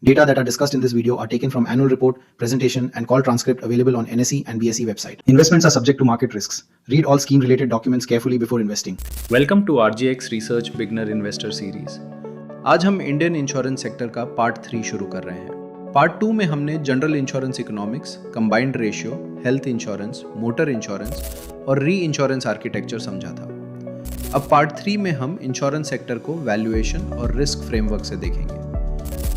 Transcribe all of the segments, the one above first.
Data that are discussed in this video are taken from annual report, presentation, and call transcript available on NSE and BSE website. Investments are subject to market risks. Read all scheme-related documents carefully before investing. Welcome to RGX research beginner investor series. आज हम Indian insurance sector का part 3 शुरू कर रहे हैं। Part 2 में हमने general insurance economics, combined ratio, health insurance, motor insurance और री इंश्योरेंस आर्किटेक्चर समझा था। अब पार्ट 3 में हम इंश्योरेंस सेक्टर को वैल्यूएशन और रिस्क फ्रेमवर्क से देखेंगे।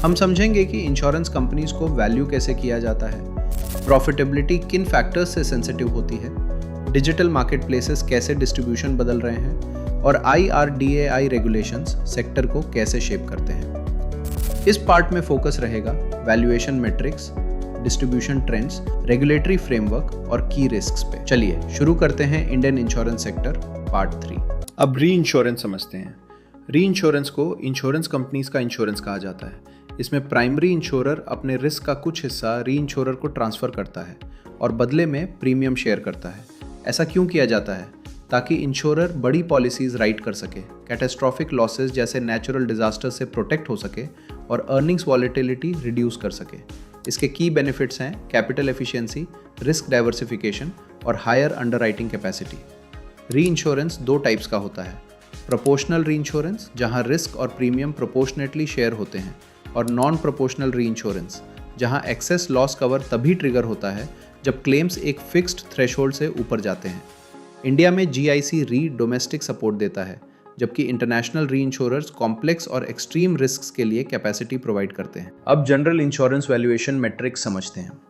हम समझेंगे कि इंश्योरेंस कंपनीज को वैल्यू कैसे किया जाता है, प्रॉफिटेबिलिटी किन फैक्टर्स से सेंसिटिव होती है, डिजिटल मार्केट प्लेसेस कैसे डिस्ट्रीब्यूशन बदल रहे हैं और IRDAI रेगुलेशंस सेक्टर को कैसे शेप करते हैं। इस पार्ट में फोकस रहेगा valuation matrix, distribution trends, regulatory framework और की रिस्क्स पे। चलिए शुरू करते हैं इंडियन इंश्योरेंस सेक्टर पार्ट 3। अब री इंश्योरेंस समझते हैं। री इंश्योरेंस को इंश्योरेंस कंपनीज का इंश्योरेंस कहा जाता है। इसमें प्राइमरी इंश्योरर अपने रिस्क का कुछ हिस्सा री इंश्योरर को ट्रांसफर करता है और बदले में प्रीमियम शेयर करता है। ऐसा क्यों किया जाता है? ताकि इंश्योरर बड़ी पॉलिसीज राइट कर सके, कैटास्ट्रॉफिक लॉसेस जैसे नेचुरल डिजास्टर से प्रोटेक्ट हो सके और अर्निंग्स वॉलेटिलिटी रिड्यूस कर सके। इसके की बेनिफिट्स हैं कैपिटल एफिशिएंसी, रिस्क डाइवर्सिफिकेशन और हायर अंडरराइटिंग कैपेसिटी। री इंश्योरेंस 2 टाइप्स का होता है, प्रोपोर्शनल री इंश्योरेंस जहाँ रिस्क और प्रीमियम प्रोपोर्शनेटली शेयर होते हैं, और नॉन प्रोपोर्शनल री इंश्योरेंस जहाँ एक्सेस लॉस कवर तभी ट्रिगर होता है जब क्लेम्स एक फिक्स्ड थ्रेशोल्ड से ऊपर जाते हैं। इंडिया में GIC री डोमेस्टिक सपोर्ट देता है, जबकि इंटरनेशनल री इंश्योरर्स कॉम्प्लेक्स और एक्सट्रीम रिस्क्स के लिए कैपेसिटी प्रोवाइड करते हैं। अब जनरल इंश्योरेंस वैल्यूएशन मैट्रिक्स समझते हैं।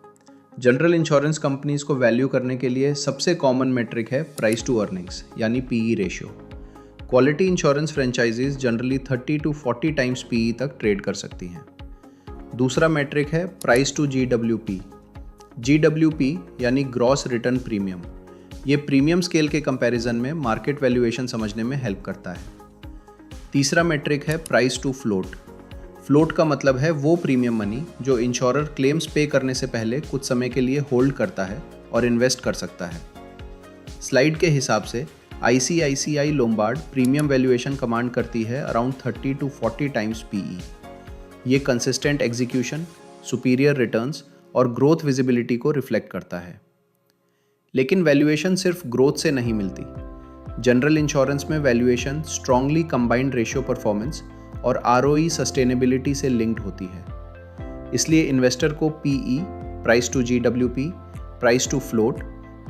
जनरल इंश्योरेंस कंपनीज को वैल्यू करने के लिए सबसे कॉमन मैट्रिक है प्राइस टू अर्निंग्स यानी PE ratio. Quality insurance franchises generally 30 to 40 times PE तक ट्रेड कर सकती हैं। दूसरा मैट्रिक है प्राइस टू GWP। GWP यानी ग्रॉस रिटर्न प्रीमियम। ये प्रीमियम स्केल के कंपैरिजन में मार्केट वैल्यूएशन समझने में हेल्प करता है। तीसरा मैट्रिक है प्राइस टू फ्लोट। फ्लोट का मतलब है वो प्रीमियम मनी जो इंश्योरर क्लेम्स पे करने से पहले कुछ समय के लिए होल्ड करता है और इन्वेस्ट कर सकता है। स्लाइड के हिसाब से ICICI Lombard premium valuation command करती है अराउंड 30 to 40 टाइम्स PE। ये कंसिस्टेंट एग्जीक्यूशन, सुपीरियर रिटर्न्स और ग्रोथ विजिबिलिटी को रिफ्लेक्ट करता है। लेकिन वैल्यूएशन सिर्फ ग्रोथ से नहीं मिलती। जनरल इंश्योरेंस में valuation strongly combined ratio performance और ROE सस्टेनेबिलिटी से लिंक्ड होती है। इसलिए इन्वेस्टर को PE, price to GWP, price to float,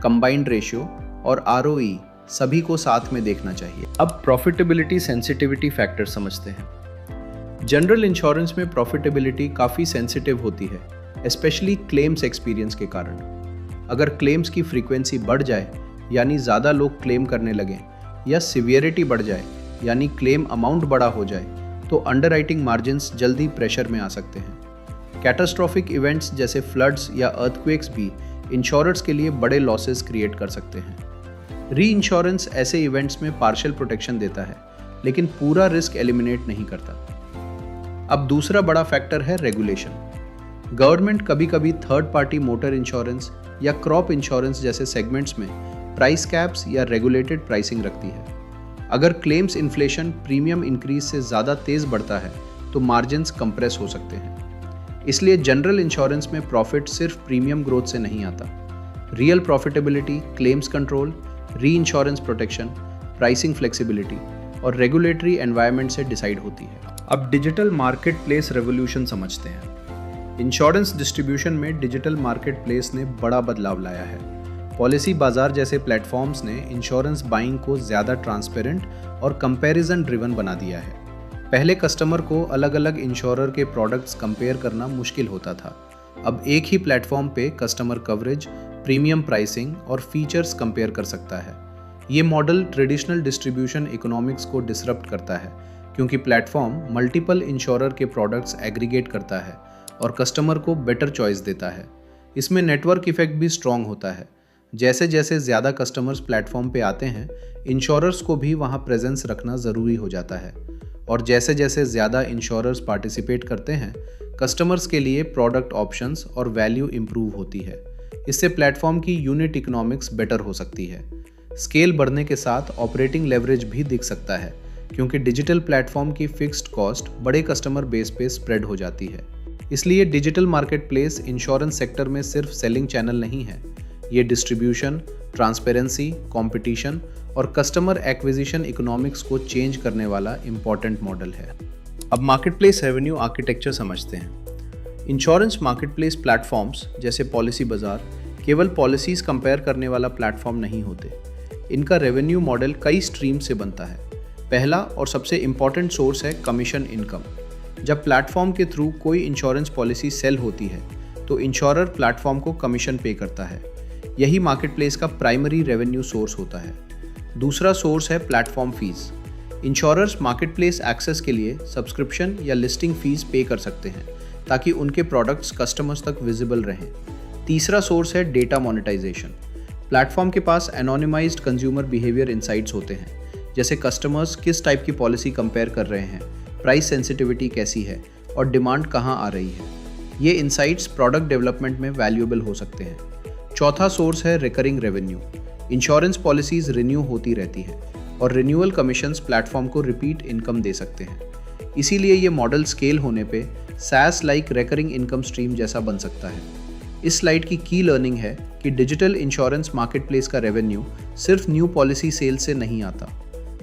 combined ratio और ROE सभी को साथ में देखना चाहिए। अब प्रॉफिटेबिलिटी सेंसिटिविटी फैक्टर समझते हैं। जनरल इंश्योरेंस में प्रॉफिटेबिलिटी काफ़ी सेंसिटिव होती है, स्पेशली क्लेम्स एक्सपीरियंस के कारण। अगर क्लेम्स की फ्रीक्वेंसी बढ़ जाए यानी ज़्यादा लोग क्लेम करने लगें, या सिवियरिटी बढ़ जाए यानी क्लेम अमाउंट बड़ा हो जाए, तो अंडरराइटिंग मार्जिन्स जल्दी प्रेशर में आ सकते हैं। कैटास्ट्रॉफिक इवेंट्स जैसे फ्लड्स या अर्थक्वेक्स भी इंश्योरर्स के लिए बड़े लॉसेस क्रिएट कर सकते हैं। री इंश्योरेंस ऐसे इवेंट्स में पार्शियल प्रोटेक्शन देता है, लेकिन पूरा रिस्क एलिमिनेट नहीं करता। अब दूसरा बड़ा फैक्टर है रेगुलेशन। गवर्नमेंट कभी कभी थर्ड पार्टी मोटर इंश्योरेंस या क्रॉप इंश्योरेंस जैसे सेगमेंट्स में प्राइस कैप्स या रेगुलेटेड प्राइसिंग रखती है। अगर क्लेम्स इन्फ्लेशन प्रीमियम इंक्रीज से ज़्यादा तेज़ बढ़ता है तो मार्जिन्स कंप्रेस हो सकते हैं। इसलिए जनरल इंश्योरेंस में प्रॉफिट सिर्फ प्रीमियम ग्रोथ से नहीं आता। रियल प्रॉफिटेबिलिटी, क्लेम्स कंट्रोल, री इंश्योरेंस प्रोटेक्शन, प्राइसिंग फ्लेक्सिबिलिटी और रेगुलेटरी एनवायरनमेंट से डिसाइड होती है। अब डिजिटल मार्केट प्लेस रेवोल्यूशन समझते हैं। इंश्योरेंस डिस्ट्रीब्यूशन में डिजिटल मार्केट प्लेस ने बड़ा बदलाव लाया है। पॉलिसी बाजार जैसे प्लेटफॉर्म्स ने इंश्योरेंस बाइंग को ज़्यादा ट्रांसपेरेंट और कंपैरिजन ड्रिवन बना दिया है। पहले कस्टमर को अलग अलग इंश्योरर के प्रोडक्ट्स कंपेयर करना मुश्किल होता था। अब एक ही प्लेटफॉर्म पे कस्टमर कवरेज, प्रीमियम प्राइसिंग और फीचर्स कंपेयर कर सकता है। ये मॉडल ट्रेडिशनल डिस्ट्रीब्यूशन इकोनॉमिक्स को डिसरप्ट करता है, क्योंकि प्लेटफॉर्म मल्टीपल इंश्योरर के प्रोडक्ट्स एग्रीगेट करता है और कस्टमर को बेटर चॉइस देता है। इसमें नेटवर्क इफेक्ट भी स्ट्रॉन्ग होता है। जैसे जैसे ज़्यादा कस्टमर्स प्लेटफॉर्म पे आते हैं, इंश्योरर्स को भी वहाँ प्रेजेंस रखना ज़रूरी हो जाता है, और जैसे जैसे ज़्यादा इंश्योरर्स पार्टिसिपेट करते हैं, कस्टमर्स के लिए प्रोडक्ट ऑप्शंस और वैल्यू इंप्रूव होती है। इससे प्लेटफॉर्म की यूनिट इकोनॉमिक्स बेटर हो सकती है। स्केल बढ़ने के साथ ऑपरेटिंग लेवरेज भी दिख सकता है, क्योंकि डिजिटल प्लेटफॉर्म की फिक्स्ड कॉस्ट बड़े कस्टमर बेस पे स्प्रेड हो जाती है। इसलिए डिजिटल मार्केटप्लेस इंश्योरेंस सेक्टर में सिर्फ सेलिंग चैनल नहीं है, ये डिस्ट्रीब्यूशन, ट्रांसपेरेंसी, कंपटीशन और कस्टमर एक्विजिशन इकोनॉमिक्स को चेंज करने वाला इंपॉर्टेंट मॉडल है। अब मार्केटप्लेस रेवेन्यू आर्किटेक्चर समझते हैं। इंश्योरेंस मार्केटप्लेस प्लेटफॉर्म्स जैसे पॉलिसी बाजार केवल पॉलिसीज कंपेयर करने वाला प्लेटफॉर्म नहीं होते। इनका रेवेन्यू मॉडल कई स्ट्रीम से बनता है। पहला और सबसे इम्पॉर्टेंट सोर्स है कमीशन इनकम। जब प्लेटफॉर्म के थ्रू कोई इंश्योरेंस पॉलिसी सेल होती है तो इंश्योरर प्लेटफॉर्म को कमीशन पे करता है। यही मार्केटप्लेस का प्राइमरी रेवेन्यू सोर्स होता है। दूसरा सोर्स है platform fees. Insurers marketplace access के लिए सब्सक्रिप्शन या लिस्टिंग फीस पे कर सकते हैं ताकि उनके प्रोडक्ट्स कस्टमर्स तक विजिबल रहें। तीसरा सोर्स है डेटा मोनेटाइजेशन। प्लेटफॉर्म के पास एनोनिमाइज्ड कंज्यूमर बिहेवियर इंसाइट्स होते हैं, जैसे कस्टमर्स किस टाइप की पॉलिसी कंपेयर कर रहे हैं, प्राइस सेंसिटिविटी कैसी है और डिमांड कहाँ आ रही है। ये इंसाइट्स प्रोडक्ट डेवलपमेंट में वैल्यूएबल हो सकते हैं। चौथा सोर्स है recurring revenue. Insurance policies renew होती रहती हैं और रिन्यूअल कमीशंस प्लेटफॉर्म को रिपीट इनकम दे सकते हैं। इसीलिए ये मॉडल स्केल होने पे SaaS like recurring income stream जैसा बन सकता है। इस स्लाइड की लर्निंग है कि डिजिटल इंश्योरेंस मार्केटप्लेस का रेवेन्यू सिर्फ न्यू पॉलिसी सेल से नहीं आता।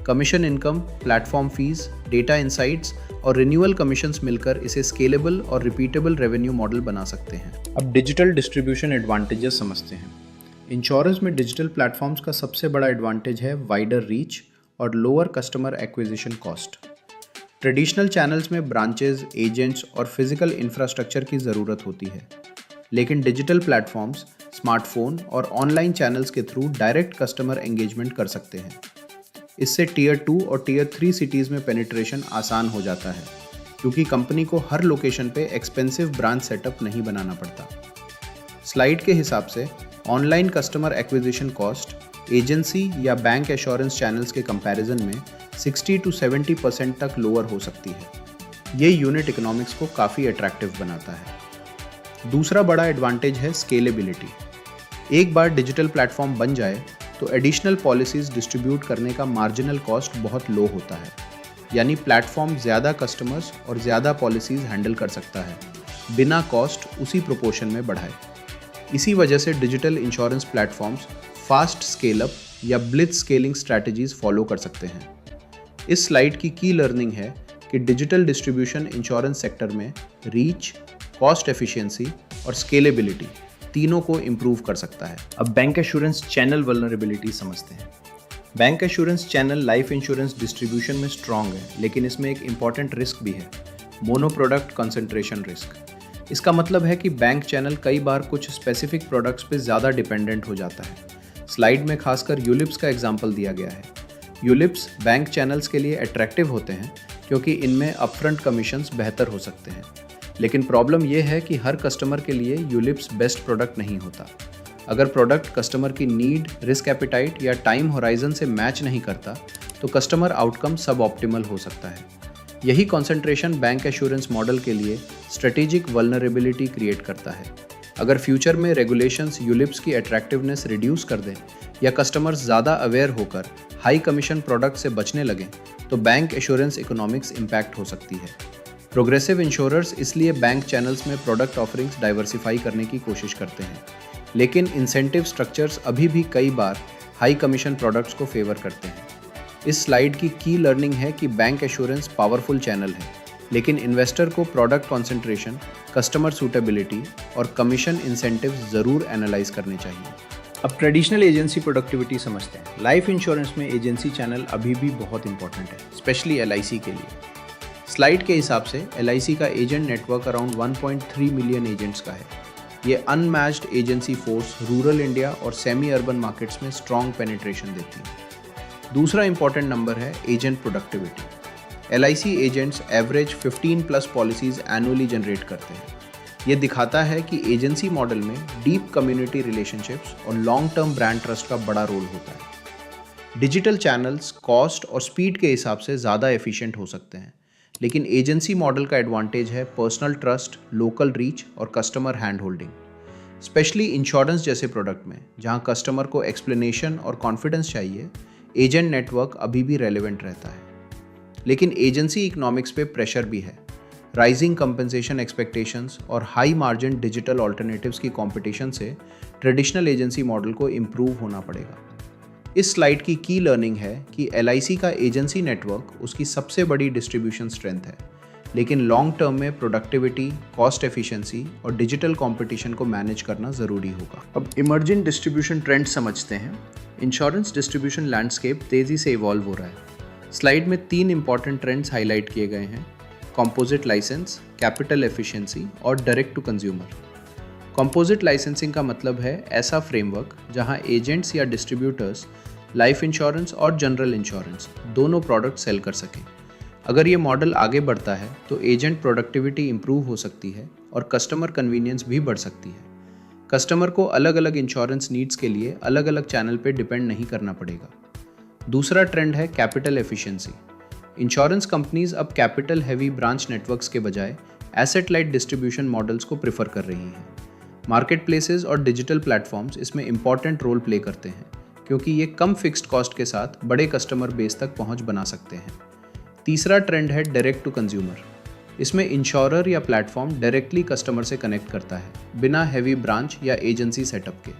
Commission income, platform fees, data insights और रिन्यूअल कमीशंस मिलकर इसे स्केलेबल और रिपीटेबल रेवेन्यू मॉडल बना सकते हैं। अब डिजिटल डिस्ट्रीब्यूशन एडवांटेजेस समझते हैं। इंश्योरेंस में डिजिटल प्लेटफॉर्म्स का सबसे बड़ा एडवांटेज है वाइडर रीच और lower customer acquisition cost. Traditional channels में ब्रांचेज, एजेंट्स और फिजिकल इंफ्रास्ट्रक्चर की ज़रूरत होती है, लेकिन डिजिटल प्लेटफॉर्म्स स्मार्टफोन और ऑनलाइन चैनल्स के थ्रू डायरेक्ट कस्टमर एंगेजमेंट कर सकते हैं। इससे टियर 2 और टियर 3 सिटीज़ में पेनिट्रेशन आसान हो जाता है, क्योंकि कंपनी को हर लोकेशन पे एक्सपेंसिव ब्रांच सेटअप नहीं बनाना पड़ता। स्लाइड के हिसाब से online customer acquisition cost agency या बैंक एश्योरेंस चैनल्स के कंपैरिजन में 60 to 70% तक लोअर हो सकती है। ये यूनिट इकोनॉमिक्स को काफ़ी अट्रैक्टिव बनाता है। दूसरा बड़ा एडवांटेज है स्केलेबिलिटी। एक बार डिजिटल प्लेटफॉर्म बन जाए तो एडिशनल पॉलिसीज डिस्ट्रीब्यूट करने का मार्जिनल कॉस्ट बहुत लो होता है, यानी प्लेटफॉर्म ज़्यादा कस्टमर्स और ज़्यादा पॉलिसीज हैंडल कर सकता है बिना कॉस्ट उसी प्रोपोर्शन में बढ़ाए। इसी वजह से digital insurance platforms fast scale up या ब्लिट्ज स्केलिंग स्ट्रैटेजीज फॉलो कर सकते हैं। इस स्लाइड की लर्निंग है कि डिजिटल डिस्ट्रीब्यूशन इंश्योरेंस सेक्टर में रीच, कॉस्ट एफिशिएंसी और स्केलेबिलिटी तीनों को इम्प्रूव कर सकता है। अब बैंक एश्योरेंस चैनल वल्नरेबिलिटी समझते हैं। Bank assurance channel life insurance distribution में स्ट्रॉन्ग है, लेकिन इसमें एक इंपॉर्टेंट रिस्क भी है, मोनो प्रोडक्ट कंसंट्रेशन रिस्क। इसका मतलब है कि बैंक चैनल कई बार कुछ स्पेसिफिक प्रोडक्ट्स पे ज़्यादा डिपेंडेंट हो जाता है। स्लाइड में खासकर यूलिप्स का एग्जाम्पल दिया गया है। यूलिप्स बैंक चैनल्स के लिए अट्रैक्टिव होते हैं क्योंकि इनमें अपफ्रंट कमीशंस बेहतर हो सकते हैं, लेकिन प्रॉब्लम यह है कि हर कस्टमर के लिए यूलिप्स बेस्ट प्रोडक्ट नहीं होता। अगर प्रोडक्ट कस्टमर की नीड, रिस्क एपिटाइट या टाइम होराइजन से मैच नहीं करता तो कस्टमर आउटकम सब ऑप्टिमल हो सकता है। यही कॉन्सेंट्रेशन बैंक एश्योरेंस मॉडल के लिए स्ट्रेटेजिक वल्नरेबिलिटी क्रिएट करता है। अगर फ्यूचर में रेगुलेशंस यूलिप्स की अट्रैक्टिवनेस रिड्यूस कर दें या कस्टमर्स ज़्यादा अवेयर होकर हाई कमीशन प्रोडक्ट से बचने लगें तो बैंक एश्योरेंस इकोनॉमिक्स इम्पैक्ट हो सकती है। प्रोग्रेसिव इंश्योरर्स इसलिए बैंक चैनल्स में प्रोडक्ट ऑफरिंग्स डाइवर्सिफाई करने की कोशिश करते हैं, लेकिन इंसेंटिव स्ट्रक्चर्स अभी भी कई बार हाई कमीशन प्रोडक्ट्स को फेवर करते हैं। इस स्लाइड की लर्निंग है कि बैंक एश्योरेंस पावरफुल चैनल है, लेकिन इन्वेस्टर को प्रोडक्ट कॉन्सेंट्रेशन, कस्टमर सूटेबिलिटी और कमीशन इंसेंटिव्स ज़रूर एनालाइज करने चाहिए। अब ट्रेडिशनल एजेंसी प्रोडक्टिविटी समझते हैं। लाइफ इंश्योरेंस में एजेंसी चैनल अभी भी बहुत इंपॉर्टेंट है, स्पेशली LIC के लिए। स्लाइड के हिसाब से LIC का agent network around 1.3 million agents का है। ये unmatched agency force rural India और सेमी अर्बन मार्केट्स में स्ट्रॉन्ग पेनिट्रेशन देती है। दूसरा इंपॉर्टेंट नंबर है agent productivity. LIC agents average 15+ policies annually generate करते हैं। ये दिखाता है कि एजेंसी मॉडल में डीप कम्युनिटी रिलेशनशिप्स और लॉन्ग टर्म ब्रांड ट्रस्ट का बड़ा रोल होता है। डिजिटल चैनल्स कॉस्ट और स्पीड के हिसाब से ज़्यादा एफिशिएंट हो सकते हैं, लेकिन एजेंसी मॉडल का एडवांटेज है पर्सनल ट्रस्ट, लोकल रीच और customer hand holding. Specially insurance जैसे प्रोडक्ट में जहां कस्टमर को एक्सप्लेनेशन और कॉन्फिडेंस चाहिए, एजेंट नेटवर्क अभी भी रेलेवेंट रहता है। लेकिन एजेंसी इकोनॉमिक्स पे प्रेशर भी है। राइजिंग कंपनसेशन एक्सपेक्टेशंस और हाई मार्जिन डिजिटल ऑल्टरनेटिव्स की कंपटीशन से ट्रेडिशनल एजेंसी मॉडल को इम्प्रूव होना पड़ेगा। इस स्लाइड की लर्निंग है कि LIC का एजेंसी नेटवर्क उसकी सबसे बड़ी डिस्ट्रीब्यूशन स्ट्रेंथ है, लेकिन लॉन्ग टर्म में प्रोडक्टिविटी, कॉस्ट एफिशिएंसी और डिजिटल कंपटीशन को मैनेज करना ज़रूरी होगा। अब इमर्जिंग डिस्ट्रीब्यूशन ट्रेंड समझते हैं। इंश्योरेंस डिस्ट्रीब्यूशन लैंडस्केप तेज़ी से इवॉल्व हो रहा है। स्लाइड में 3 इंपॉर्टेंट ट्रेंड्स हाईलाइट किए गए हैं: कंपोजिट लाइसेंस, कैपिटल एफिशिएंसी और direct to consumer. Composite licensing का मतलब है ऐसा फ्रेमवर्क जहां एजेंट्स या डिस्ट्रीब्यूटर्स लाइफ इंश्योरेंस और जनरल इंश्योरेंस दोनों प्रोडक्ट सेल कर सकें। अगर ये मॉडल आगे बढ़ता है तो एजेंट प्रोडक्टिविटी इंप्रूव हो सकती है और कस्टमर कन्वीनियंस भी बढ़ सकती है। कस्टमर को अलग अलग इंश्योरेंस नीड्स के लिए अलग अलग चैनल पे डिपेंड नहीं करना पड़ेगा। दूसरा ट्रेंड है कैपिटल एफिशिएंसी। इंश्योरेंस कंपनीज अब कैपिटल हैवी ब्रांच नेटवर्क्स के बजाय एसेट लाइट डिस्ट्रीब्यूशन मॉडल्स को प्रेफर कर रही हैं। मार्केट प्लेसेस और डिजिटल प्लेटफॉर्म्स इसमें इंपॉर्टेंट रोल प्ले करते हैं, क्योंकि ये कम फिक्स्ड कॉस्ट के साथ बड़े कस्टमर बेस तक पहुंच बना सकते हैं। तीसरा ट्रेंड है डायरेक्ट टू कंज्यूमर। इसमें इंश्योरर या प्लेटफॉर्म डायरेक्टली कस्टमर से कनेक्ट करता है, बिना हैवी ब्रांच या एजेंसी सेटअप के।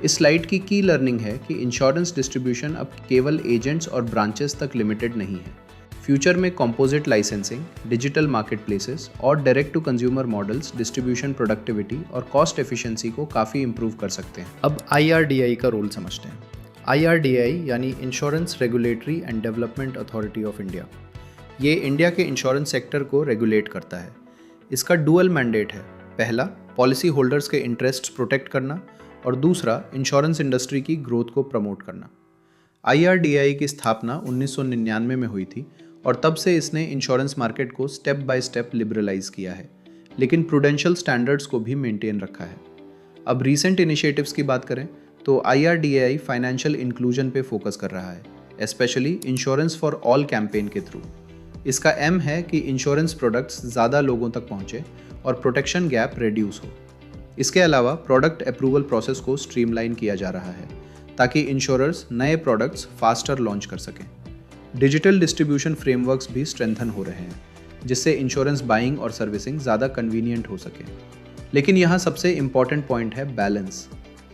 इस स्लाइड की लर्निंग है कि इंश्योरेंस डिस्ट्रीब्यूशन अब केवल एजेंट्स और ब्रांचेस तक लिमिटेड नहीं है। फ्यूचर में composite licensing, digital marketplaces और direct to consumer models distribution productivity और कॉस्ट एफिशिएंसी को काफ़ी इंप्रूव कर सकते हैं। अब IRDAI का रोल समझते हैं। IRDAI यानी insurance regulatory and development authority of India, ये इंडिया के इंश्योरेंस सेक्टर को रेगुलेट करता है। इसका डुअल मैंडेट है: पहला, पॉलिसी होल्डर्स के इंटरेस्ट्स प्रोटेक्ट करना, और दूसरा, इंश्योरेंस इंडस्ट्री की ग्रोथ को प्रमोट करना। IRDAI की स्थापना 1999 में हुई थी और तब से इसने इंश्योरेंस मार्केट को स्टेप बाय स्टेप लिबरलाइज किया है, लेकिन प्रूडेंशियल स्टैंडर्ड्स को भी मेंटेन रखा है। अब रीसेंट इनिशिएटिव्स की बात करें तो IRDAI फाइनेंशियल इंक्लूजन पे फोकस कर रहा है, specially insurance for all campaign के थ्रू। इसका एम है कि इंश्योरेंस प्रोडक्ट्स ज़्यादा लोगों तक पहुँचे और प्रोटेक्शन गैप रिड्यूस हो। इसके अलावा प्रोडक्ट अप्रूवल प्रोसेस को स्ट्रीमलाइन किया जा रहा है ताकि इंश्योरर्स नए प्रोडक्ट्स फास्टर लॉन्च कर सकें। डिजिटल डिस्ट्रीब्यूशन फ्रेमवर्क्स भी स्ट्रेंथन हो रहे हैं, जिससे इंश्योरेंस बाइंग और सर्विसिंग ज़्यादा कन्वीनियंट हो सके। लेकिन यहाँ सबसे इम्पॉर्टेंट पॉइंट है बैलेंस।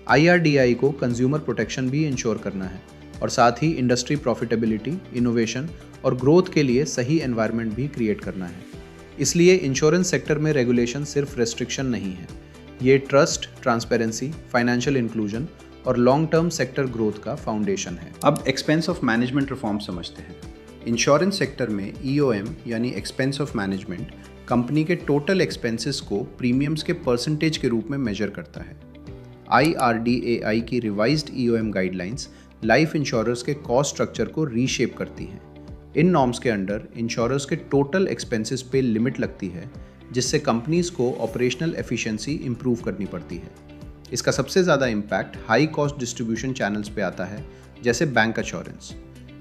IRDAI को कंज्यूमर प्रोटेक्शन भी इंश्योर करना है और साथ ही इंडस्ट्री प्रॉफिटेबिलिटी, इनोवेशन और ग्रोथ के लिए सही एनवायरनमेंट भी क्रिएट करना है। इसलिए इंश्योरेंस सेक्टर में रेगुलेशन सिर्फ रेस्ट्रिक्शन नहीं है, ये ट्रस्ट, ट्रांसपेरेंसी, फाइनेंशियल इंक्लूजन और लॉन्ग टर्म सेक्टर ग्रोथ का फाउंडेशन है। अब एक्सपेंस ऑफ मैनेजमेंट रिफॉर्म समझते हैं। इंश्योरेंस सेक्टर में EOM यानी एक्सपेंस ऑफ मैनेजमेंट कंपनी के टोटल एक्सपेंसेस को प्रीमियम्स के परसेंटेज के रूप में मेजर करता है। IRDAI की revised EOM guidelines life insurers के कॉस्ट स्ट्रक्चर को रीशेप करती हैं। इन नॉर्म्स के अंडर इंश्योरर्स के टोटल एक्सपेंसेस पे लिमिट लगती है, जिससे कंपनीज को ऑपरेशनल एफिशिएंसी इंप्रूव करनी पड़ती है। इसका सबसे ज़्यादा impact high cost distribution channels पे आता है, जैसे बैंक अश्योरेंस।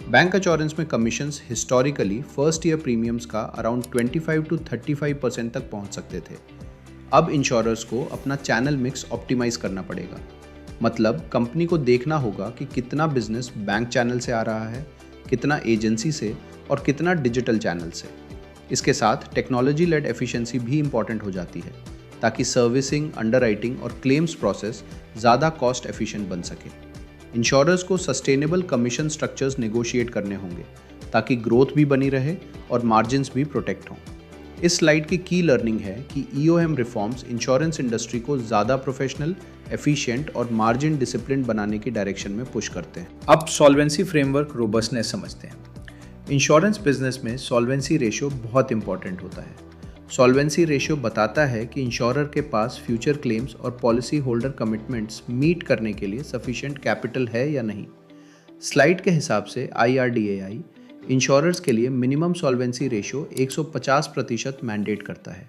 बैंक अश्योरेंस में commissions historically first year premiums का अराउंड 25 to 35% तक पहुंच सकते थे। अब इंश्योरर्स को अपना चैनल मिक्स ऑप्टिमाइज करना पड़ेगा। मतलब कंपनी को देखना होगा कि कितना बिजनेस बैंक चैनल से आ रहा है, कितना एजेंसी से और कितना डिजिटल चैनल से। इसके साथ टेक्नोलॉजी लेड एफिशिएंसी भी इंपॉर्टेंट हो जाती है, ताकि सर्विसिंग, अंडरराइटिंग और क्लेम्स प्रोसेस ज़्यादा कॉस्ट एफिशिएंट बन सके। इंश्योरर्स को सस्टेनेबल कमीशन स्ट्रक्चर्स नेगोशिएट करने होंगे, ताकि ग्रोथ भी बनी रहे और मार्जिन्स भी प्रोटेक्ट हों। इस स्लाइड की लर्निंग है कि EOM रिफॉर्म्स इंश्योरेंस इंडस्ट्री को ज़्यादा प्रोफेशनल, एफिशिएंट और मार्जिन डिसिप्लिन बनाने की डायरेक्शन में पुश करते हैं। अब सॉल्वेंसी फ्रेमवर्क रोबस्टनेस समझते हैं। इंश्योरेंस बिजनेस में सॉल्वेंसी रेशियो बहुत इंपॉर्टेंट होता है। सॉल्वेंसी रेशियो बताता है कि इंश्योरर के पास फ्यूचर क्लेम्स और पॉलिसी होल्डर कमिटमेंट्स मीट करने के लिए सफिशिएंट कैपिटल है या नहीं। स्लाइड के हिसाब से IRDAI इंश्योरर्स के लिए मिनिमम सॉल्वेंसी रेशियो 150% मैंडेट करता है।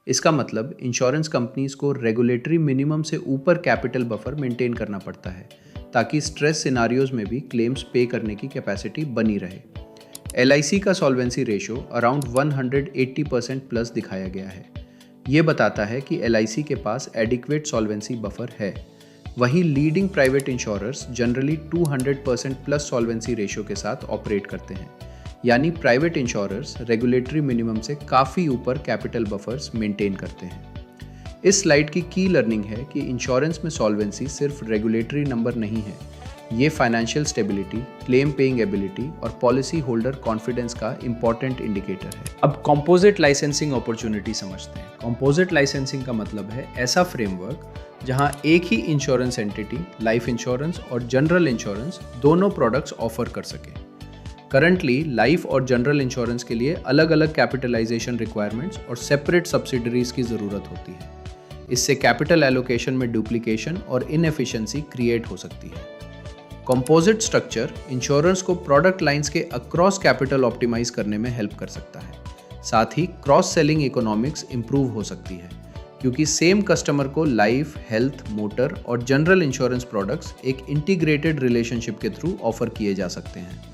इसका मतलब इंश्योरेंस कंपनीज को रेगुलेटरी मिनिमम से ऊपर कैपिटल बफर मेंटेन करना पड़ता है, ताकि स्ट्रेस सिनारियोज में भी क्लेम्स पे करने की कैपेसिटी बनी रहे। LIC का सॉल्वेंसी रेशियो अराउंड 180% प्लस दिखाया गया है। ये बताता है कि LIC के पास एडिक्वेट सॉल्वेंसी बफर है। वहीं leading private insurers generally 200% plus solvency ratio के साथ ऑपरेट करते हैं। यानी प्राइवेट इंश्योरर्स रेगुलेटरी मिनिमम से काफ़ी ऊपर कैपिटल बफर्स मेंटेन करते हैं। इस स्लाइड की लर्निंग है कि इंश्योरेंस में सॉल्वेंसी सिर्फ रेगुलेटरी नंबर नहीं है, ये financial stability, claim paying ability और पॉलिसी होल्डर कॉन्फिडेंस का इंपॉर्टेंट इंडिकेटर है। अब कॉम्पोजिट लाइसेंसिंग अपॉर्चुनिटी समझते हैं। कॉम्पोजिट लाइसेंसिंग का मतलब है ऐसा फ्रेमवर्क जहां एक ही इंश्योरेंस एंटिटी लाइफ इंश्योरेंस और जनरल इंश्योरेंस दोनों प्रोडक्ट्स ऑफर कर सके। करंटली लाइफ और जनरल इंश्योरेंस के लिए अलग अलग कैपिटलाइजेशन रिक्वायरमेंट्स और सेपरेट सब्सिडरीज की ज़रूरत होती है। इससे कैपिटल एलोकेशन में डुप्लीकेशन और इनएफिशिएंसी क्रिएट हो सकती है। कंपोजिट स्ट्रक्चर इंश्योरेंस को प्रोडक्ट लाइंस के अक्रॉस कैपिटल ऑप्टिमाइज करने में हेल्प कर सकता है। साथ ही क्रॉस सेलिंग इकोनॉमिक्स इंप्रूव हो सकती है, क्योंकि सेम कस्टमर को लाइफ, हेल्थ, मोटर और जनरल इंश्योरेंस प्रोडक्ट्स एक इंटीग्रेटेड रिलेशनशिप के थ्रू ऑफर किए जा सकते हैं।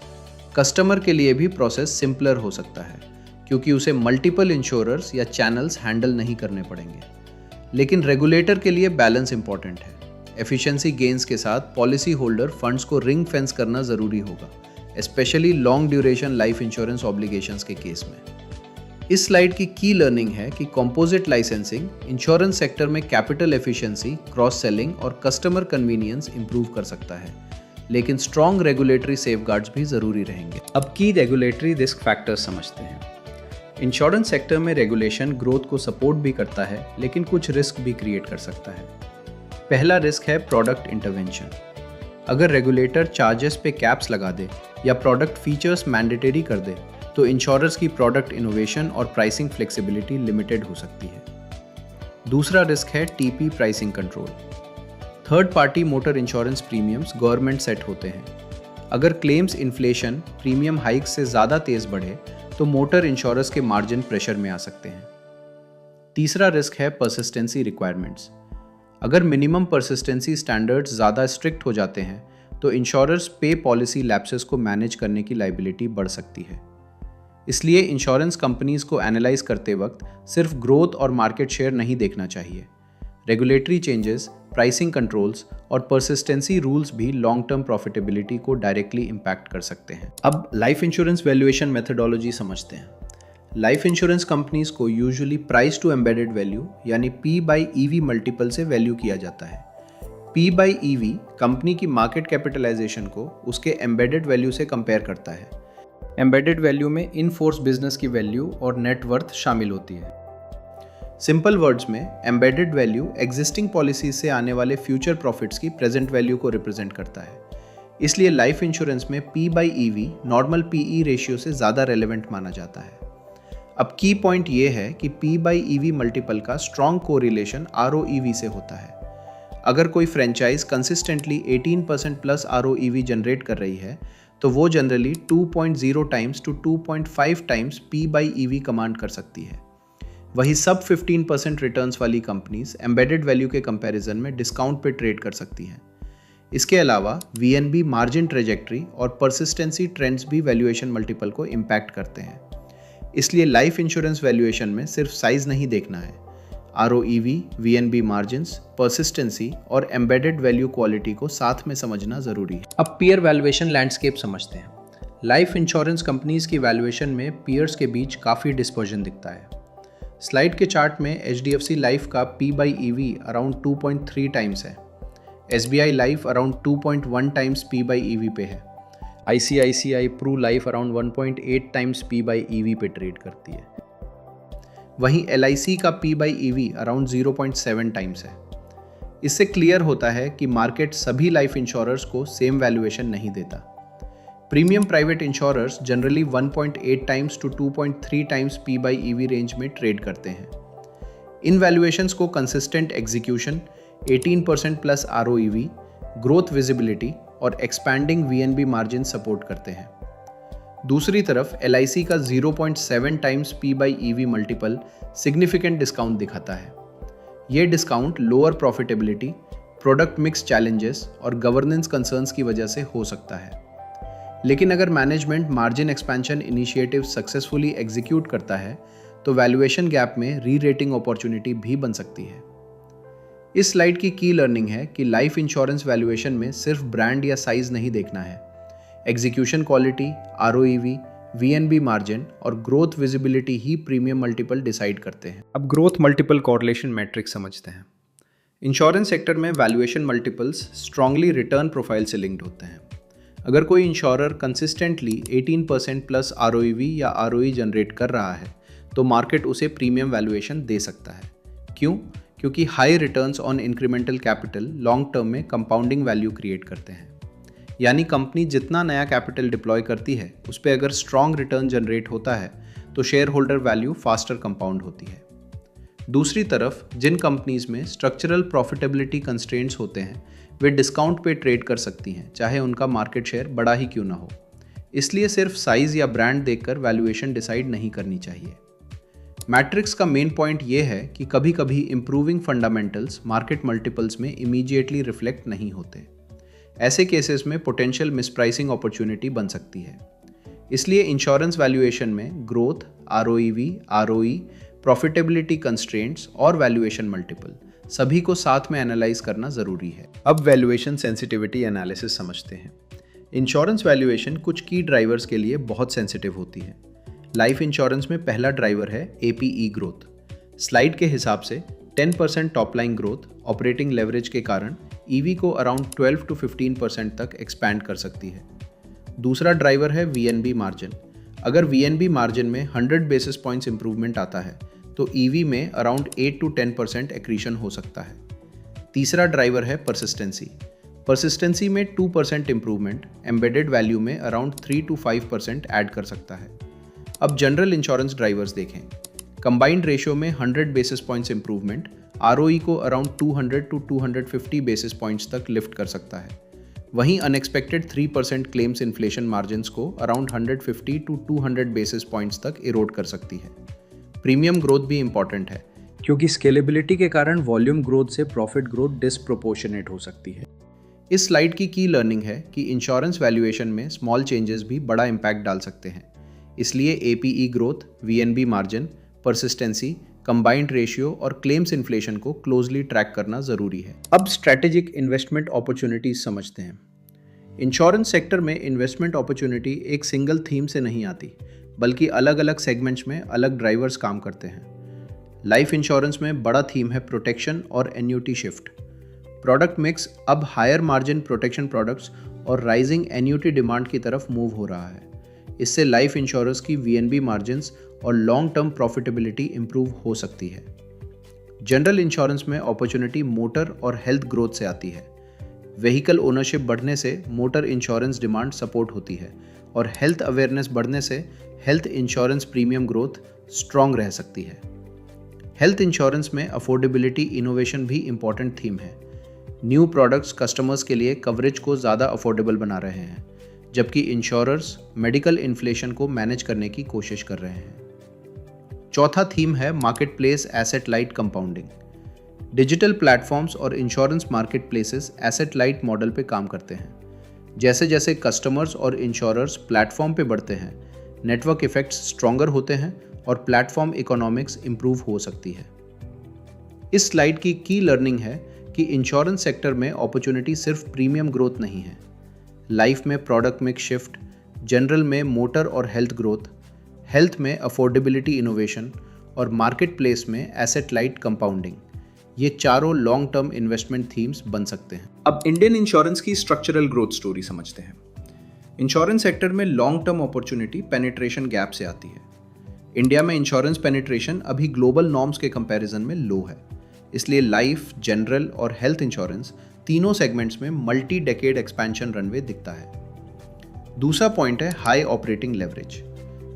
कस्टमर के लिए भी प्रोसेस सिंपलर हो सकता है, क्योंकि उसे मल्टीपल इंश्योरर्स या चैनल्स हैंडल नहीं करने पड़ेंगे। लेकिन रेगुलेटर के लिए बैलेंस इंपॉर्टेंट है। एफिशिएंसी गेन्स के साथ पॉलिसी होल्डर फंड्स को रिंग फेंस करना ज़रूरी होगा, specially long duration life insurance obligations के केस में। इस स्लाइड की लर्निंग है कि कंपोजिट लाइसेंसिंग इंश्योरेंस सेक्टर में कैपिटल एफिशिएंसी, क्रॉस सेलिंग और कस्टमर कन्वीनियंस इंप्रूव कर सकता है, लेकिन स्ट्रॉन्ग रेगुलेटरी सेफगार्ड्स भी ज़रूरी रहेंगे। अब की रेगुलेटरी रिस्क फैक्टर्स समझते हैं। इंश्योरेंस सेक्टर में रेगुलेशन ग्रोथ को सपोर्ट भी करता है, लेकिन कुछ रिस्क भी क्रिएट कर सकता है। पहला रिस्क है प्रोडक्ट इंटरवेंशन। अगर रेगुलेटर चार्जेस पे कैप्स लगा दे या प्रोडक्ट फीचर्स मैंडेटरी कर दे, तो इंश्योरर्स की प्रोडक्ट इनोवेशन और प्राइसिंग फ्लेक्सिबिलिटी लिमिटेड हो सकती है। दूसरा रिस्क है TP pricing control. Third party motor insurance premiums government set होते हैं। अगर क्लेम्स इन्फ्लेशन प्रीमियम हाइक से ज़्यादा तेज़ बढ़े तो मोटर इंश्योरेंस के मार्जिन प्रेशर में आ सकते हैं। तीसरा रिस्क है परसिस्टेंसी रिक्वायरमेंट्स। अगर मिनिमम परसिस्टेंसी स्टैंडर्ड्स ज़्यादा स्ट्रिक्ट हो जाते हैं तो इंश्योरर्स पे पॉलिसी लैप्सेस को मैनेज करने की लायबिलिटी बढ़ सकती है। इसलिए इंश्योरेंस कंपनीज को एनालाइज करते वक्त सिर्फ ग्रोथ और मार्केट शेयर नहीं देखना चाहिए। रेगुलेटरी चेंजेस, प्राइसिंग कंट्रोल्स और परसिस्टेंसी रूल्स भी लॉन्ग टर्म प्रॉफिटेबिलिटी को डायरेक्टली इम्पैक्ट कर सकते हैं। अब लाइफ इंश्योरेंस वैल्यूएशन मेथडोलॉजी समझते हैं। लाइफ इंश्योरेंस कंपनीज को usually price to embedded value यानी P/EV मल्टीपल से वैल्यू किया जाता है। P/EV कंपनी की मार्केट कैपिटलाइजेशन को उसके एम्बेडेड वैल्यू से कंपेयर करता है। एम्बेडेड वैल्यू में इन फोर्स बिजनेस की वैल्यू और नेट वर्थ शामिल होती है। सिंपल वर्ड्स में एम्बेडेड वैल्यू एग्जिस्टिंग पॉलिसी से आने वाले फ्यूचर प्रॉफिट्स की प्रेजेंट वैल्यू को रिप्रेजेंट करता है। इसलिए लाइफ इंश्योरेंस में P/EV नॉर्मल PE रेशियो से ज़्यादा रेलेवेंट माना जाता है। अब की पॉइंट ये है कि P/EV मल्टीपल का स्ट्रॉन्ग कोरिलेशन ROEV से होता है। अगर कोई franchise consistently 18% plus ROEV generate कर रही है तो वो generally 2.0 times to 2.5 times P/EV command कर सकती है। वही सब 15% रिटर्न्स वाली कंपनीज एम्बेडेड वैल्यू के कंपैरिजन में डिस्काउंट पे ट्रेड कर सकती हैं। इसके अलावा VNB मार्जिन ट्रेजेक्ट्री और परसिस्टेंसी ट्रेंड्स भी वैल्यूएशन मल्टीपल को इम्पैक्ट करते हैं। इसलिए लाइफ इंश्योरेंस वैल्यूएशन में सिर्फ साइज नहीं देखना है, ROEV, VNB मार्जिन्स, परसिस्टेंसी और एम्बेडेड वैल्यू क्वालिटी को साथ में समझना जरूरी है। अब पीयर वैल्यूएशन लैंडस्केप समझते हैं। लाइफ इंश्योरेंस कंपनीज की वैल्यूएशन में पीयर्स के बीच काफ़ी डिस्पर्जन दिखता है। स्लाइड के चार्ट में HDFC लाइफ का P/EV अराउंड 2.3 टाइम्स है। SBI life around 2.1 times P/EV पे है। ICICI Pru life around 1.8 times P/EV पे ट्रेड करती है। वहीं LIC का P/EV अराउंड 0.7 टाइम्स है। इससे क्लियर होता है कि मार्केट सभी लाइफ इंश्योरर्स को सेम वैल्यूएशन नहीं देता। Premium private insurers generally 1.8 times to 2.3 times P/EV range में ट्रेड करते हैं। इन वैल्यूएशंस को consistent execution, 18% plus ROEV, growth visibility और एक्सपैंडिंग VNB मार्जिन सपोर्ट करते हैं। दूसरी तरफ LIC का 0.7 times P/EV multiple significant discount दिखाता है। ये discount lower profitability, product mix challenges और गवर्नेंस कंसर्न्स की वजह से हो सकता है। लेकिन अगर management margin expansion initiative successfully execute करता है तो वैल्यूएशन गैप में री रेटिंग अपॉर्चुनिटी भी बन सकती है। इस स्लाइड की लर्निंग है कि लाइफ इंश्योरेंस वैल्यूएशन में सिर्फ ब्रांड या साइज नहीं देखना है। Execution quality, ROEV, VNB margin और ग्रोथ विजिबिलिटी ही प्रीमियम मल्टीपल डिसाइड करते हैं। अब ग्रोथ मल्टीपल कॉरलेशन मैट्रिक समझते हैं। इंश्योरेंस सेक्टर में valuation multiples strongly return profile से लिंक्ड होते हैं। अगर कोई इंश्योरर कंसिस्टेंटली 18% प्लस ROEV या ROE जनरेट कर रहा है तो मार्केट उसे प्रीमियम वैल्यूएशन दे सकता है। क्यों? क्योंकि high returns on incremental capital long term में कंपाउंडिंग वैल्यू क्रिएट करते हैं। यानी कंपनी जितना नया कैपिटल डिप्लॉय करती है उस पर अगर स्ट्रॉन्ग रिटर्न जनरेट होता है तो share holder value faster compound होती है। दूसरी तरफ जिन कंपनीज में स्ट्रक्चरल प्रॉफिटेबिलिटी कंस्ट्रेंट्स होते हैं वे डिस्काउंट पे ट्रेड कर सकती हैं, चाहे उनका मार्केट शेयर बड़ा ही क्यों ना हो। इसलिए सिर्फ साइज या ब्रांड देखकर वैल्यूएशन डिसाइड नहीं करनी चाहिए। मैट्रिक्स का मेन पॉइंट ये है कि कभी कभी इंप्रूविंग फंडामेंटल्स मार्केट मल्टीपल्स में इमीडिएटली रिफ्लेक्ट नहीं होते। ऐसे केसेस में पोटेंशियल मिसप्राइसिंग अपॉर्चुनिटी बन सकती है। इसलिए इंश्योरेंस वैल्यूएशन में growth, ROEV, ROE, profitability constraints और वैल्यूएशन मल्टीपल सभी को साथ में एनालाइज करना जरूरी है। अब वैल्यूएशन सेंसिटिविटी एनालिसिस समझते हैं। इंश्योरेंस वैल्यूएशन कुछ की ड्राइवर्स के लिए बहुत सेंसिटिव होती है। लाइफ इंश्योरेंस में पहला ड्राइवर है APE ग्रोथ। स्लाइड के हिसाब से 10% top line growth operating leverage के कारण EV को अराउंड 12 to 15% तक एक्सपैंड कर सकती है। दूसरा ड्राइवर है VNB मार्जिन। अगर VNB मार्जिन में 100 बेसिस पॉइंट्स इंप्रूवमेंट आता है तो EV में अराउंड 8 to 10% एक्रीशन हो सकता है। तीसरा ड्राइवर है परसिस्टेंसी। परसिस्टेंसी में 2% इंप्रूवमेंट एम्बेडेड वैल्यू में अराउंड 3 to 5% ऐड कर सकता है। अब जनरल इंश्योरेंस ड्राइवर्स देखें। कंबाइंड रेशियो में 100 बेसिस पॉइंट्स इंप्रूवमेंट ROE को अराउंड 200 to 250 बेसिस पॉइंट्स तक लिफ्ट कर सकता है। वहीं अनएक्सपेक्टेड 3% क्लेम्स इन्फ्लेशन मार्जिन्स को अराउंड 150 to 200 बेसिस पॉइंट्स तक इरोड कर सकती है। प्रीमियम ग्रोथ भी इंपॉर्टेंट है क्योंकि स्केलेबिलिटी के कारण वॉल्यूम ग्रोथ से प्रॉफिट ग्रोथ डिसप्रोपोर्शनेट हो सकती है। इस स्लाइड की लर्निंग है कि इंश्योरेंस वैल्यूएशन में स्मॉल चेंजेस भी बड़ा इंपैक्ट डाल सकते हैं। इसलिए APE growth, VNB margin, persistency, combined ratio और क्लेम्स इन्फ्लेशन को क्लोजली ट्रैक करना जरूरी है। अब स्ट्रैटेजिक इन्वेस्टमेंट अपॉर्चुनिटीज समझते हैं। इंश्योरेंस सेक्टर में इन्वेस्टमेंट अपॉर्चुनिटी एक सिंगल थीम से नहीं आती, बल्कि अलग अलग सेगमेंट्स में अलग ड्राइवर्स काम करते हैं। लाइफ इंश्योरेंस में बड़ा थीम है प्रोटेक्शन और एन्यूटी शिफ्ट। प्रोडक्ट मिक्स अब हायर मार्जिन प्रोटेक्शन प्रोडक्ट्स और राइजिंग एन्यूटी डिमांड की तरफ मूव हो रहा है। इससे लाइफ इंश्योरेंस की VNB मार्जिन्स और लॉन्ग टर्म प्रॉफिटेबिलिटी इंप्रूव हो सकती है। जनरल इंश्योरेंस में अपॉर्चुनिटी मोटर और हेल्थ ग्रोथ से आती है। व्हीकल ओनरशिप बढ़ने से मोटर इंश्योरेंस डिमांड सपोर्ट होती है और हेल्थ अवेयरनेस बढ़ने से health insurance premium growth strong रह सकती है। हेल्थ इंश्योरेंस में अफोर्डेबिलिटी इनोवेशन भी इंपॉर्टेंट थीम है। न्यू प्रोडक्ट्स कस्टमर्स के लिए कवरेज को ज़्यादा अफोर्डेबल बना रहे हैं, जबकि इंश्योरर्स मेडिकल इन्फ्लेशन को मैनेज करने की कोशिश कर रहे हैं। चौथा थीम है marketplace asset light compounding. Digital platforms और insurance marketplaces asset light model पे काम करते हैं। जैसे जैसे कस्टमर्स और इंश्योरर्स प्लेटफॉर्म पे बढ़ते हैं, नेटवर्क इफेक्ट्स स्ट्रॉन्गर होते हैं और प्लेटफॉर्म इकोनॉमिक्स इंप्रूव हो सकती है। इस स्लाइड की लर्निंग है कि इंश्योरेंस सेक्टर में अपॉर्चुनिटी सिर्फ प्रीमियम ग्रोथ नहीं है। लाइफ में प्रोडक्ट मिक्स शिफ्ट, जनरल में मोटर और हेल्थ ग्रोथ, हेल्थ में अफोर्डेबिलिटी इनोवेशन और मार्केट प्लेस में एसेट लाइट कंपाउंडिंग, ये चारों लॉन्ग टर्म इन्वेस्टमेंट थीम्स बन सकते हैं। अब इंडियन इंश्योरेंस की स्ट्रक्चरल ग्रोथ स्टोरी समझते हैं। इंश्योरेंस सेक्टर में long term opportunity penetration gap से आती है। इंडिया में इंश्योरेंस पेनिट्रेशन अभी ग्लोबल नॉर्म्स के कंपैरिजन में लो है। इसलिए लाइफ, जनरल और हेल्थ इंश्योरेंस तीनों सेगमेंट्स में मल्टी डेकेड एक्सपेंशन रनवे दिखता है। दूसरा पॉइंट है हाई ऑपरेटिंग लेवरेज।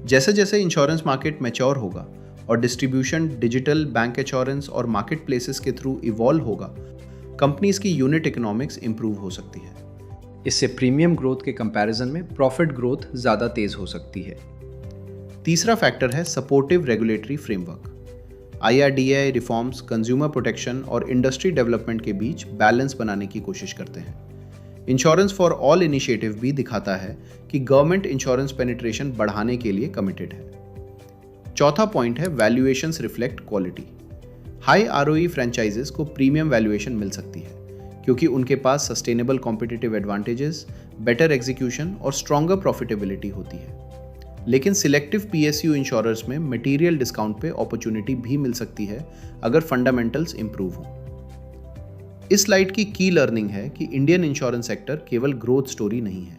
जैसे जैसे इंश्योरेंस मार्केट मैच्योर होगा और डिस्ट्रीब्यूशन डिजिटल, बैंक इंश्योरेंस और मार्केट प्लेसेस के थ्रू इवॉल्व होगा, कंपनीज की यूनिट इकोनॉमिक्स इंप्रूव हो सकती है। इससे प्रीमियम ग्रोथ के कंपैरिजन में प्रॉफिट ग्रोथ ज़्यादा तेज हो सकती है। तीसरा फैक्टर है supportive regulatory framework. IRDAI reforms consumer protection और इंडस्ट्री डेवलपमेंट के बीच बैलेंस बनाने की कोशिश करते हैं। इंश्योरेंस फॉर ऑल इनिशिएटिव भी दिखाता है कि गवर्नमेंट इंश्योरेंस पेनिट्रेशन बढ़ाने के लिए कमिटेड है। चौथा पॉइंट है valuations reflect quality. High ROE franchises को प्रीमियम वैल्यूएशन मिल सकती है क्योंकि उनके पास sustainable competitive advantages, better execution और स्ट्रॉन्गर प्रॉफिटेबिलिटी होती है। लेकिन सिलेक्टिव PSU इंश्योरर्स में मटेरियल डिस्काउंट पे अपॉर्चुनिटी भी मिल सकती है अगर फंडामेंटल्स इंप्रूव हों। इस स्लाइड की लर्निंग है कि इंडियन इंश्योरेंस सेक्टर केवल ग्रोथ स्टोरी नहीं है।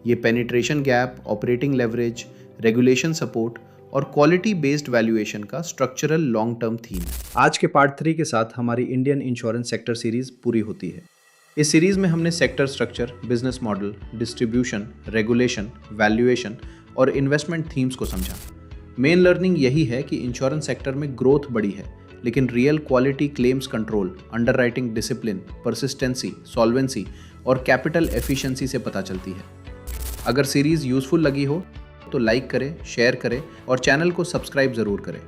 ये penetration gap, operating leverage, regulation support और क्वालिटी बेस्ड वैल्यूएशन का स्ट्रक्चरल लॉन्ग टर्म थीम है। आज के पार्ट 3 के साथ हमारी इंडियन इंश्योरेंस सेक्टर सीरीज पूरी होती है। इस सीरीज में हमने sector structure, business model, distribution, regulation, valuation और इन्वेस्टमेंट थीम्स को समझा। मेन लर्निंग यही है कि इंश्योरेंस सेक्टर में ग्रोथ बड़ी है, लेकिन real quality claims control, underwriting discipline, persistency, solvency और कैपिटल एफिशिएंसी से पता चलती है। अगर सीरीज यूजफुल लगी हो तो लाइक करें, शेयर करें और चैनल को सब्सक्राइब जरूर करें।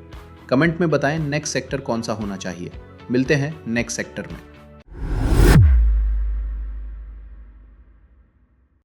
कमेंट में बताएं नेक्स्ट सेक्टर कौन सा होना चाहिए। मिलते हैं नेक्स्ट सेक्टर में।